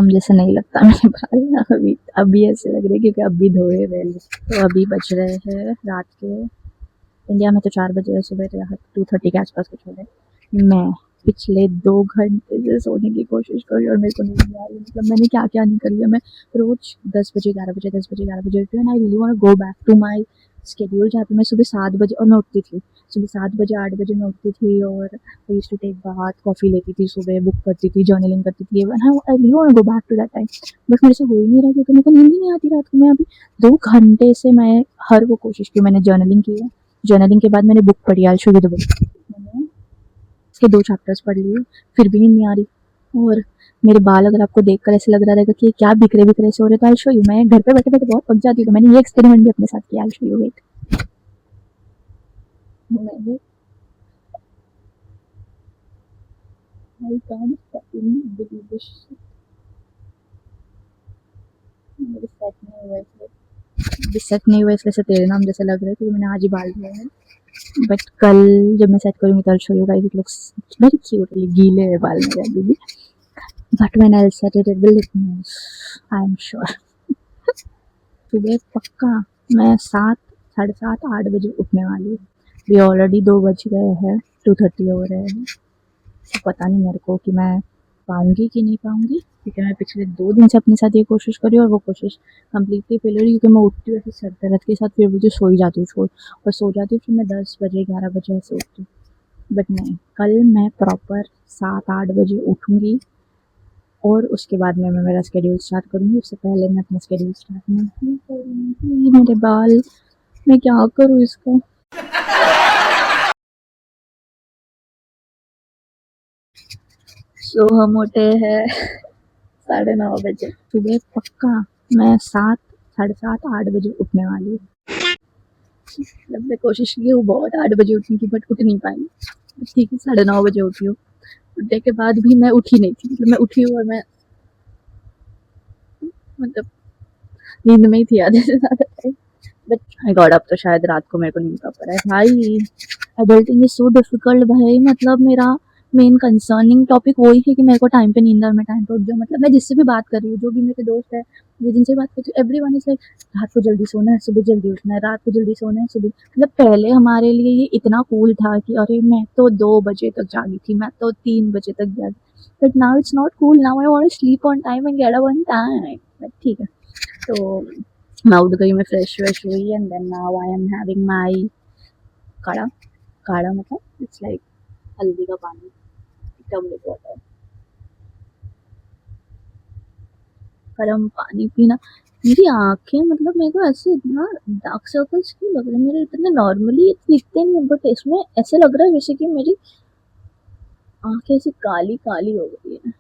हम जैसा नहीं लगता मेरे बाल अभी अभी ऐसे लग रहे हैं क्योंकि अभी धोए हुए हैं। तो अभी बज रहे हैं रात के, इंडिया में तो 4 बजे है सुबह, तो यहाँ 2:30 के आसपास कुछ हो रहा है। मैं पिछले 2 घंटे से सोने की कोशिश कर रही हूँ और मेरे को नींद नहीं आ रही। मतलब मैंने क्या क्या नहीं कर लिया। मैं रोज 10 बजे 11 बजे 10 बजे 11 बजे उठती हूँ and I really want to go back to my schedule जहाँ पे मैं सुबह 7 बजे और मैं उठती थी। सुबह 7 बजे 8 बजे मैं उठती थी और I used to take bath, coffee लेती थी सुबह, बुक पढ़ती थी, जर्नलिंग करती थी and I really want to go back to that time. But मेरे से हो ही नहीं रहा क्योंकि मेरे को नींद ही नहीं आती रात को। मैं अभी 2 घंटे से मैं हर वो कोशिश की। मैंने जर्नलिंग की है, जर्नलिंग के बाद मैंने बुक पढ़ी, आई will show you the book. मैंने इसके 2 चैप्टर्स पढ़ लिए, फिर भी नींद नहीं आ रही। और मेरे बाल अगर आपको देखकर ऐसे लग रहा रहेगा कि क्या बिखरे बिखरे से हो रहे, तो आई विल शो यू। मैं घर पे बैठे बैठे बहुत पक जाती हूँ, तो मैंने ये एक्सपेरिमेंट भी अपने साथ किया। I will show you, wait. मैंने I can't fucking believe this. मेरे सेट नहीं हुआ इसलिए, सेट नहीं हुआ इसलिए से तेरे नाम जैसे लग रहा है क्योंकि मैंने आज ही बाल धोए हैं। बट कल जब मैं सेट करूँगी तो आई will show you guys, it looks very cute. गीले हैं बाल मेरे अभी भी, but when I will set it, it will look nice, I am sure. सुबह पक्का मैं 7, 7:30, 8 बजे उठने वाली हूँ। अभी ऑलरेडी 2 बज गए हैं, 2:30 हो रहे हैं। तो पता नहीं मेरे को कि मैं पाऊँगी कि नहीं पाऊँगी, क्योंकि मैं पिछले 2 दिन से अपने साथ ये कोशिश कर रही हूँ और वो कोशिश कम्प्लीटली फेल हो रही है क्योंकि मैं उठती हूँ ऐसे सर दर्द के साथ, फिर मुझे सो ही जाती हूँ छोड़, और सो जाती हूँ फिर मैं 10 बजे 11 बजे ऐसे उठती हूँ। बट नहीं, कल मैं प्रॉपर 7-8 बजे उठूँगी और उसके बाद में मैं मेरा शेड्यूल स्टार्ट करूँगी। उससे पहले मैं अपना शेड्यूल स्टार्ट नहीं करूँगी। मेरे बाल, मैं क्या करूँ इसका? सो हम उठे हैं 9:30 बजे सुबह पक्का। मैं 7, 7:30, 8 बजे उठने वाली हूँ। मतलब मैं कोशिश की हूँ बहुत 8 बजे उठने की, बट उठ नहीं पाई। ठीक है, 9:30 बजे उठी हूँ। उठने के बाद भी मैं उठी नहीं थी, मतलब मैं उठी हूँ और मैं मतलब नींद में ही थी आधे से ज़्यादा टाइम। बट आई गॉड, अब तो शायद रात को मेरे को नींद आ पा रहा है भाई। एडल्टिंग इज सो डिफिकल्ट भाई। मतलब मेरा मेन कंसर्निंग टॉपिक वही है कि मेरे को टाइम पे नींद आए, मैं टाइम पे उठ जाऊँ। मतलब मैं जिससे भी बात कर रही हूँ, जो भी मेरे दोस्त है, ये जिनसे बात करती हूँ, एवरीवन इज लाइक रात को जल्दी सोना है, सुबह जल्दी उठना है, रात को जल्दी सोना है, सुबह। मतलब पहले हमारे लिए ये इतना कूल था कि अरे मैं तो 2 बजे तक जागी थी, मैं तो 3 बजे तक जागी। But now it's not cool, now I want to sleep on time and get up on time. ठीक है, तो मैं उठ गई, मैं फ्रेश व्रेश हुई and then now I am having my kadha. काढ़ा मतलब इट्स लाइक हल्दी का पानी, टर्मरिक वाटर, गर्म पानी पीना। मेरी आंखें, मतलब मेरे को ऐसे इतना डार्क सर्कल्स क्यों लग रहे हैं? मेरे इतने नॉर्मली दिखते नहीं, बट इसमें ऐसे लग रहा है जैसे कि मेरी आंखें ऐसी काली काली हो गई है।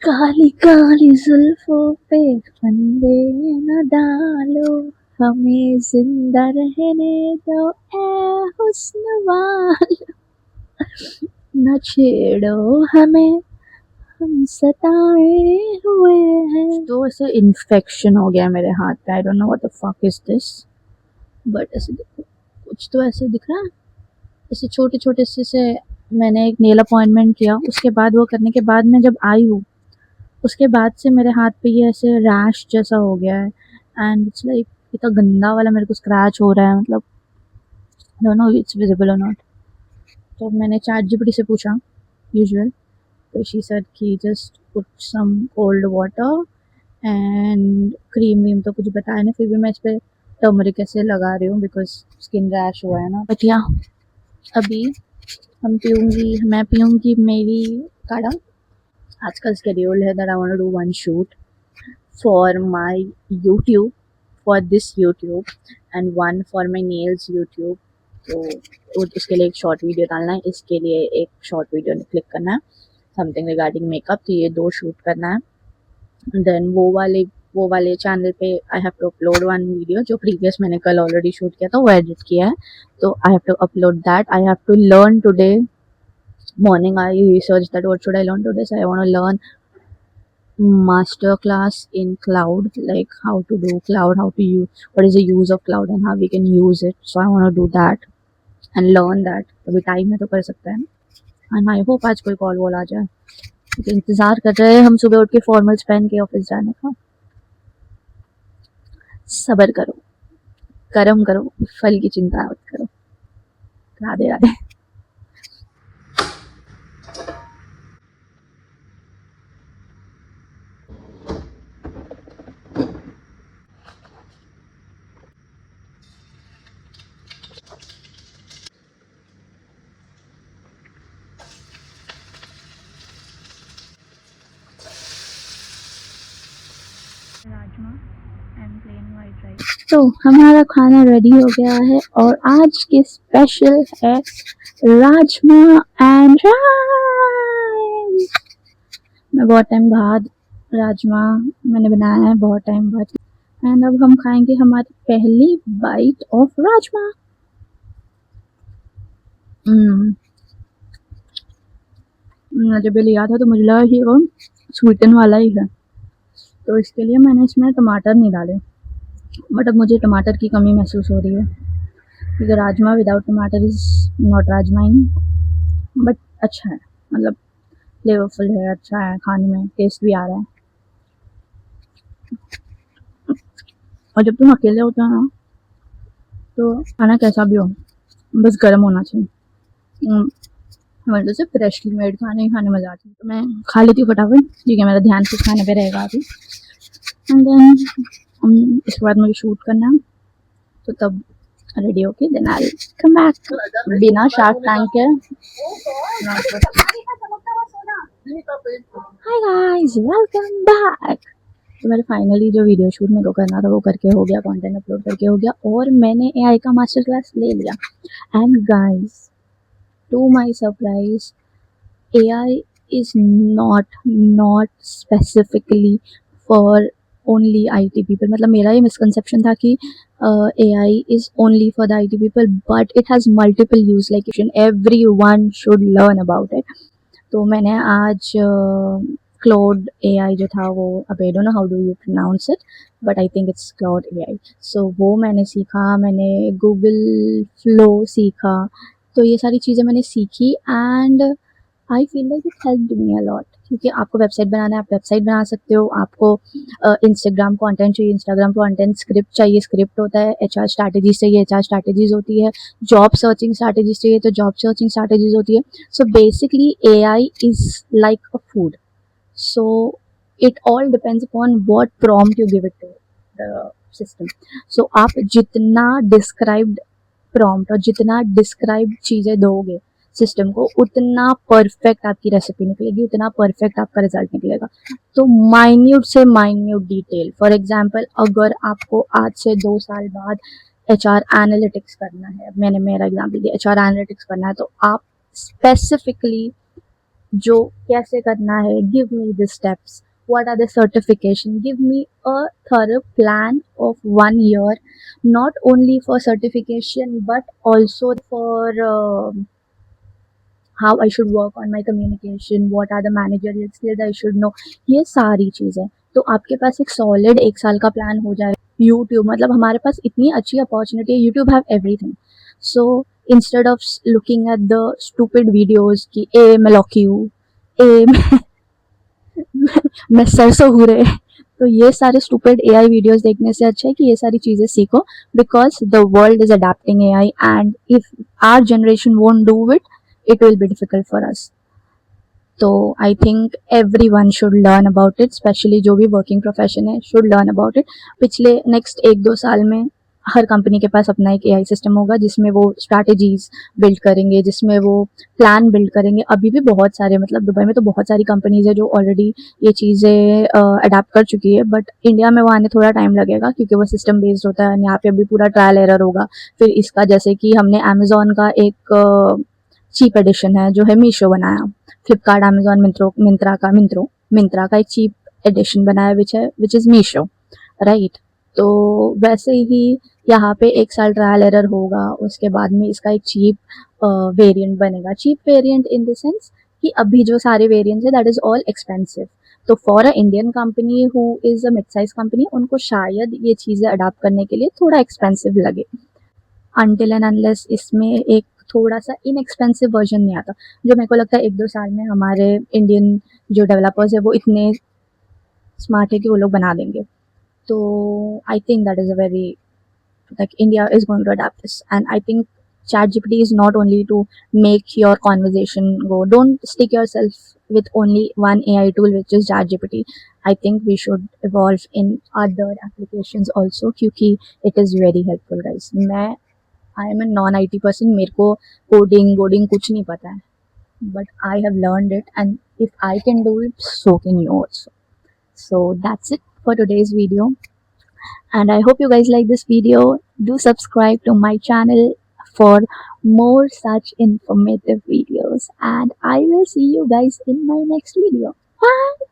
काली काली जुल्फों पे फंदे न डालो, हमें जिंदा रहने दो ए हुस्न वालो, न छेड़ो हमें, हम सताए हुए हैं। तो ऐसे इन्फेक्शन हो गया मेरे हाथ पे। आई don't know what the fuck is this, but ऐसे देखो, कुछ तो ऐसे दिख रहा है, ऐसे छोटे छोटे से। मैंने एक नेल अपॉइंटमेंट किया, उसके बाद वो करने के बाद मैं जब आई हूँ, उसके बाद से मेरे हाथ पे ये ऐसे रैश जैसा हो गया है एंड इट्स लाइक इतना गंदा वाला मेरे को स्क्रैच हो रहा है। मतलब डोंट नो इट्स विजिबल और नॉट। तो मैंने चैट जीपीटी से पूछा यूजुअल, तो शी सेड कि just put some cold water and cream वीम तो कुछ बताया नहीं। फिर भी मैं इस पर टर्मरिक ऐसे लगा रही हूँ बिकॉज स्किन रैश हुआ है ना। बट या अभी मैं पीऊँगी मेरी काढ़ा। आज का शेड्यूल है that I want to do one shoot for my YouTube, for this YouTube and one for my nails YouTube. तो उसके लिए एक शॉर्ट वीडियो डालना है, इसके लिए एक शॉर्ट वीडियो क्लिक करना है, समथिंग रिगार्डिंग मेकअप। तो ये 2 शूट करना है। देन वो वाले चैनल पे I have to upload one video जो प्रीवियस मैंने कल ऑलरेडी शूट किया था, वो एडिट किया है, तो I have to upload that. I have to learn today morning, I research that what should I learn today, so I want to learn master class in cloud, like how to do cloud, how to use, what is the use of cloud and how we can use it. So I want to do that and learn that. अभी time है तो कर सकते हैं, and I hope आज कोई call wall आ जाए। इंतजार कर रहे हैं हम सुबह उठ के फॉर्मल्स पहन के ऑफिस जाने का। सब्र करो, कर्म करो, फल की चिंता मत करो। Radhe Radhe. Rajma and plain white rice. तो हमारा खाना रेडी हो गया है और आज के स्पेशल है राजमा एंड राइस। मैं बहुत टाइम बाद राजमा मैंने बनाया है, बहुत टाइम बाद। एंड अब हम खाएंगे हमारी पहली बाइट ऑफ राजमा। जब ये लिया था तो मुझे लगा कि वो स्वीटन वाला ही है, तो इसके लिए मैंने इसमें टमाटर नहीं डाले। बट अब मुझे टमाटर की कमी महसूस हो रही है क्योंकि राजमा विदाउट टमाटर is not rajma in. But अच्छा है, मतलब फ्लेवरफुल है, अच्छा है, खाने में टेस्ट भी आ रहा है। और जब तुम अकेले होते हो ना तो खाना कैसा भी हो बस गर्म होना चाहिए। मतलब से फ्रेशली मेड खाने ही खाने मज़ा आती है। तो मैं खा लेती हूँ फटाफट, ठीक है, मेरा ध्यान सिर्फ खाने पे रहेगा अभी। एंड देन इसके बाद मुझे शूट करना है, तो तब रेडी होके देन आई कम बैक बिना शार्क टैंक के। Hi guys, welcome back. तो मैंने फाइनली जो वीडियो शूट मेरे को करना था वो करके हो गया, कंटेंट अपलोड करके हो गया, और मैंने एआई का मास्टर क्लास ले लिया। And guys, to my surprise, AI is not specifically for only IT people. मतलब मेरा ये मिसकंसेप्शन था कि AI is only for the IT people, but it has multiple use, like everyone should learn about it. तो मैंने आज cloud AI जो था वो, अब I don't know how do you pronounce it, but I think it's Claude AI। So वो मैंने सीखा, मैंने गूगल फ्लो सीखा, तो ये सारी चीज़ें मैंने सीखी। And I feel like it helped me a lot, क्योंकि आपको वेबसाइट बनाना है, आप वेबसाइट बना सकते हो। आपको इंस्टाग्राम कंटेंट चाहिए, इंस्टाग्राम कंटेंट, स्क्रिप्ट चाहिए, स्क्रिप्ट होता है। HR स्ट्रैटेजीज चाहिए, HR स्ट्रैटेजीज होती है। जॉब सर्चिंग स्ट्रैटेजीज चाहिए, तो जॉब सर्चिंग स्ट्रैटेजीज होती है। So basically AI is like a food, so it all depends upon what prompt you give it to the system. So आप जितना described prompt और जितना डिस्क्राइब चीज़ें दोगे सिस्टम को, उतना परफेक्ट आपकी रेसिपी निकलेगी, उतना परफेक्ट आपका रिजल्ट निकलेगा। तो माइन्यूट से माइन्यूट डिटेल, फॉर एग्जांपल अगर आपको आज से 2 साल बाद HR एनालिटिक्स करना है, मैंने मेरा एग्जांपल दिया, HR एनालिटिक्स करना है, तो आप स्पेसिफिकली जो कैसे करना है, give me the steps, what are the certification, give me a thorough plan of 1 year, not only for certification but also for how I should work on my communication, what are the managerial skills I should know, ये सारी चीज़ें। तो आपके पास एक solid 1 साल का plan हो जाए। यूट्यूब, मतलब हमारे पास इतनी अच्छी अपॉर्चुनिटी है, YouTube have everything. So instead of looking at the stupid videos की ए मैं लौकी हूँ, ए मैं सरसों हूँ रे, तो ये सारे स्टूपिड AI वीडियोस देखने से अच्छा है कि ये सारी चीज़ें सीखो, because the world is adapting AI and if our generation won't do it, it will be difficult for us. तो I think every one should learn about it, specially जो भी वर्किंग प्रोफेशन है शुड लर्न अबाउट इट। पिछले next 1-2 साल में हर company के पास अपना एक AI सिस्टम होगा जिसमें वो स्ट्रैटेजीज बिल्ड करेंगे, जिसमें वो प्लान बिल्ड करेंगे। अभी भी बहुत सारे, मतलब दुबई में तो बहुत सारी कंपनीज है जो ऑलरेडी ये चीज़ें अडाप्ट कर चुकी है, बट इंडिया में वो आने थोड़ा टाइम लगेगा क्योंकि वो सिस्टम बेस्ड होता है। यहाँ पे अभी पूरा ट्रायल एरर होगा। फिर इसका, जैसे कि हमने अमेजोन का एक चीप एडिशन है जो है मीशो बनाया, फ्लिपकार्ट, अमेजोन, मिंत्रा का एक चीप एडिशन बनाया विच इज़ मीशो, राइट। तो वैसे ही यहाँ पे 1 साल ट्रायल एरर होगा, उसके बाद में इसका एक चीप वेरिएंट बनेगा। Cheap variant in the sense कि अभी जो सारे वेरिएंट्स है दैट इज़ ऑल एक्सपेंसिव। तो for a Indian company who is a mid size company, उनको शायद ये चीज़ें अडाप्ट करने के लिए थोड़ा एक्सपेंसिव लगे, अनटिल एंड अनलेस इसमें एक थोड़ा सा इनएक्सपेंसिव वर्जन नहीं आता, जो मेरे को लगता है 1-2 साल में हमारे इंडियन जो डेवलपर्स है वो इतने स्मार्ट है कि वो लोग बना देंगे। तो I think that is a very, like India is going to adapt this, and I think ChatGPT is not only to make your conversation go. Don't stick yourself with only one AI tool, which is ChatGPT. I think we should evolve in other applications also, क्योंकि it is very helpful, guys. मैं I am a non-IT person. मेरे को coding कुछ नहीं पता है, but I have learned it, and if I can do it, so can you also. So that's it for today's video, and I hope you guys like this video. Do subscribe to my channel for more such informative videos, and I will see you guys in my next video. Bye.